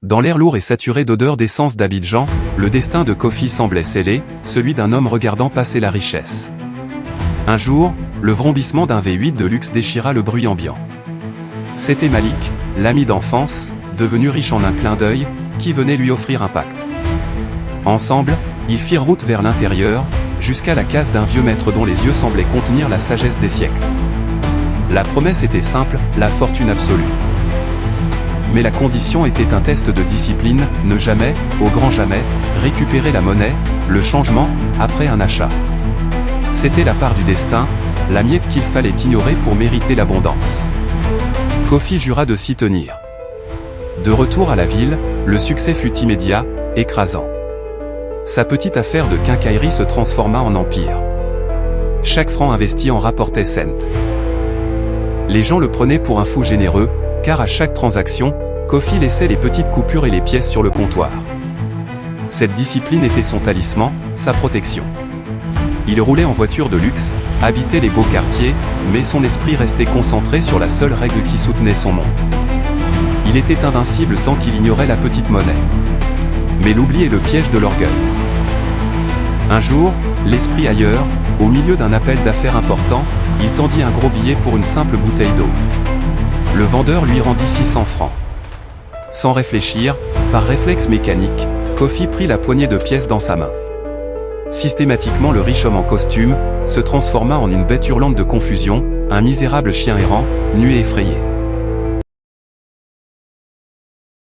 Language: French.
Dans l'air lourd et saturé d'odeurs d'essence d'Abidjan, le destin de Kofi semblait scellé, celui d'un homme regardant passer la richesse. Un jour, le vrombissement d'un V8 de luxe déchira le bruit ambiant. C'était Malik, l'ami d'enfance, devenu riche en un clin d'œil, qui venait lui offrir un pacte. Ensemble, ils firent route vers l'intérieur, jusqu'à la case d'un vieux maître dont les yeux semblaient contenir la sagesse des siècles. La promesse était simple, la fortune absolue. Mais la condition était un test de discipline, ne jamais, au grand jamais, récupérer la monnaie, le changement, après un achat. C'était la part du destin, la miette qu'il fallait ignorer pour mériter l'abondance. Kofi jura de s'y tenir. De retour à la ville, le succès fut immédiat, écrasant. Sa petite affaire de quincaillerie se transforma en empire. Chaque franc investi en rapportait cent. Les gens le prenaient pour un fou généreux, car à chaque transaction, Kofi laissait les petites coupures et les pièces sur le comptoir. Cette discipline était son talisman, sa protection. Il roulait en voiture de luxe, habitait les beaux quartiers, mais son esprit restait concentré sur la seule règle qui soutenait son monde. Il était invincible tant qu'il ignorait la petite monnaie. Mais l'oubli est le piège de l'orgueil. Un jour, l'esprit ailleurs, au milieu d'un appel d'affaires important, il tendit un gros billet pour une simple bouteille d'eau. Le vendeur lui rendit 600 francs. Sans réfléchir, par réflexe mécanique, Kofi prit la poignée de pièces dans sa main. Systématiquement, le riche homme en costume se transforma en une bête hurlante de confusion, un misérable chien errant, nu et effrayé.